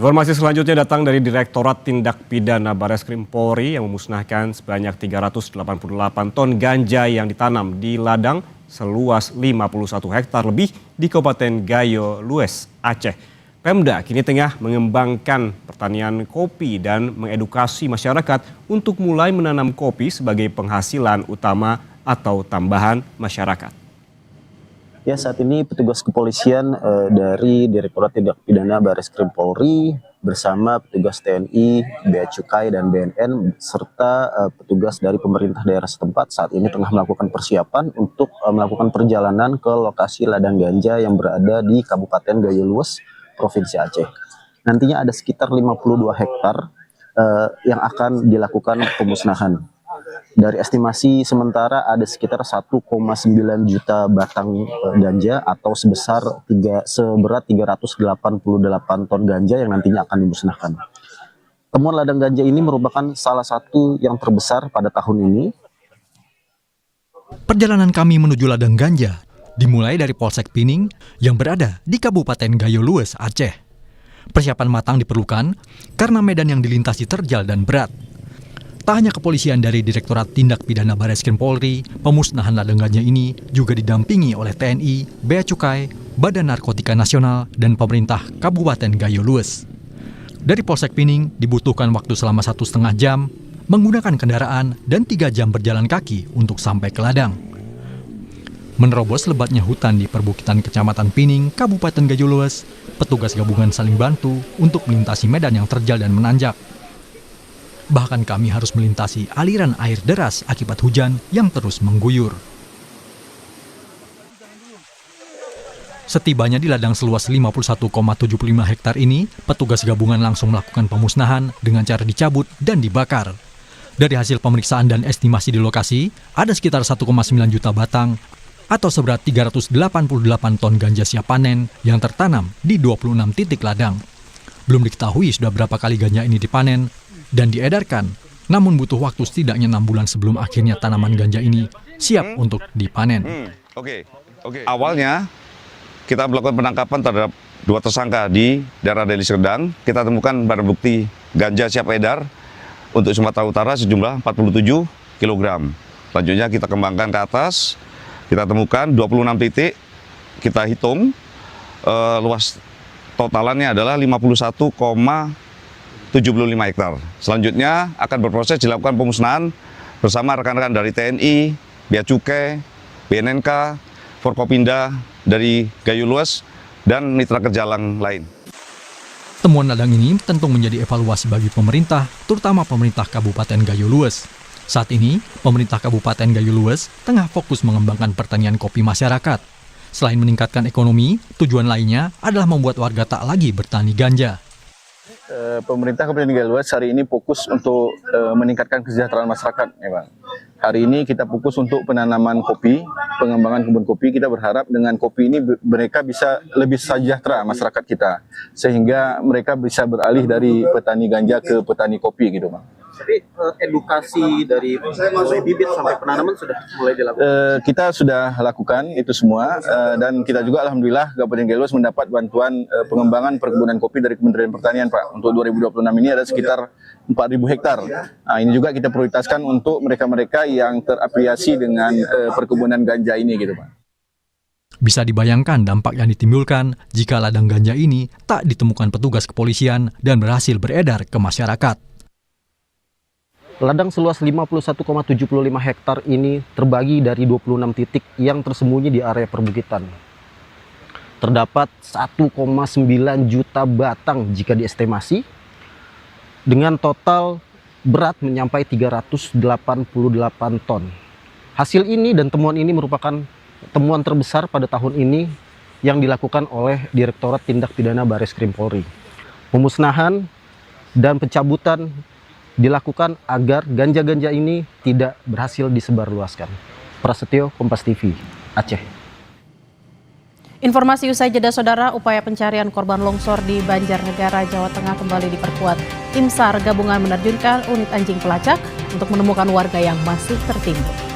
Informasi selanjutnya datang dari Direktorat Tindak Pidana Bareskrim Polri yang memusnahkan sebanyak 388 ton ganja yang ditanam di ladang seluas 51 hektar lebih di Kabupaten Gayo Lues, Aceh. Pemda kini tengah mengembangkan pertanian kopi dan mengedukasi masyarakat untuk mulai menanam kopi sebagai penghasilan utama atau tambahan masyarakat. Ya, saat ini petugas kepolisian dari Direktorat Tindak Pidana Bareskrim Polri bersama petugas TNI, Bea Cukai dan BNN serta petugas dari pemerintah daerah setempat saat ini tengah melakukan persiapan untuk melakukan perjalanan ke lokasi ladang ganja yang berada di Kabupaten Gayo Lues, Provinsi Aceh. Nantinya ada sekitar 52 hektar yang akan dilakukan pemusnahan. Dari estimasi sementara ada sekitar 1,9 juta batang ganja atau seberat 388 ton ganja yang nantinya akan dimusnahkan. Temuan ladang ganja ini merupakan salah satu yang terbesar pada tahun ini. Perjalanan kami menuju ladang ganja dimulai dari Polsek Pining yang berada di Kabupaten Gayo Lues, Aceh. Persiapan matang diperlukan karena medan yang dilintasi terjal dan berat. Tak hanya kepolisian dari Direktorat Tindak Pidana Bareskrim Polri, pemusnahan ladang ganja ini juga didampingi oleh TNI, Bea Cukai, Badan Narkotika Nasional, dan pemerintah Kabupaten Gayo Lues. Dari Polsek Pining dibutuhkan waktu selama 1,5 jam, menggunakan kendaraan dan 3 jam berjalan kaki untuk sampai ke ladang. Menerobos lebatnya hutan di perbukitan Kecamatan Pining, Kabupaten Gayo Lues, petugas gabungan saling bantu untuk melintasi medan yang terjal dan menanjak. Bahkan kami harus melintasi aliran air deras akibat hujan yang terus mengguyur. Setibanya di ladang seluas 51,75 hektar ini, petugas gabungan langsung melakukan pemusnahan dengan cara dicabut dan dibakar. Dari hasil pemeriksaan dan estimasi di lokasi, ada sekitar 1,9 juta batang atau seberat 388 ton ganja siap panen yang tertanam di 26 titik ladang. Belum diketahui sudah berapa kali ganja ini dipanen dan diedarkan, namun butuh waktu setidaknya 6 bulan sebelum akhirnya tanaman ganja ini siap untuk dipanen. Awalnya kita melakukan penangkapan terhadap 2 tersangka di daerah Deli Serdang. Kita temukan barang bukti ganja siap edar untuk Sumatera Utara sejumlah 47 kg. Selanjutnya kita kembangkan ke atas, kita temukan 26 titik, kita hitung luas totalannya adalah 51,75 hektar. Selanjutnya akan berproses dilakukan pemusnahan bersama rekan-rekan dari TNI, Bea Cukai, BNNK, Forkopinda dari Gayo Lues, dan mitra kerja lain. Temuan ladang ini tentu menjadi evaluasi bagi pemerintah, terutama pemerintah Kabupaten Gayo Lues. Saat ini, pemerintah Kabupaten Gayo Lues tengah fokus mengembangkan pertanian kopi masyarakat. Selain meningkatkan ekonomi, tujuan lainnya adalah membuat warga tak lagi bertani ganja. Pemerintah Kabupaten Gayo Lues hari ini fokus untuk meningkatkan kesejahteraan masyarakat, ya Bang. Hari ini kita fokus untuk penanaman kopi, pengembangan kebun kopi. Kita berharap dengan kopi ini mereka bisa lebih sejahtera masyarakat kita, sehingga mereka bisa beralih dari petani ganja ke petani kopi, gitu Bang. Jadi edukasi dari mulai bibit sampai penanaman sudah mulai dilakukan? Kita sudah lakukan itu semua dan kita juga alhamdulillah Kabupaten Gayo Lues mendapat bantuan pengembangan perkebunan kopi dari Kementerian Pertanian, Pak. Untuk 2026 ini ada sekitar 4.000 hektar. Nah, ini juga kita prioritaskan untuk mereka-mereka yang terafiliasi dengan perkebunan ganja ini, gitu Pak. Bisa dibayangkan dampak yang ditimbulkan jika ladang ganja ini tak ditemukan petugas kepolisian dan berhasil beredar ke masyarakat. Ladang seluas 51,75 hektar ini terbagi dari 26 titik yang tersembunyi di area perbukitan. Terdapat 1,9 juta batang jika diestimasi, dengan total berat mencapai 388 ton. Hasil ini dan temuan ini merupakan temuan terbesar pada tahun ini yang dilakukan oleh Direktorat Tindak Pidana Bareskrim Polri. Pemusnahan dan pencabutan dilakukan agar ganja-ganja ini tidak berhasil disebarluaskan. Prasetyo, Kompas TV, Aceh. Informasi usai jeda saudara, upaya pencarian korban longsor di Banjarnegara, Jawa Tengah kembali diperkuat. Tim SAR gabungan menerjunkan unit anjing pelacak untuk menemukan warga yang masih tertimbun.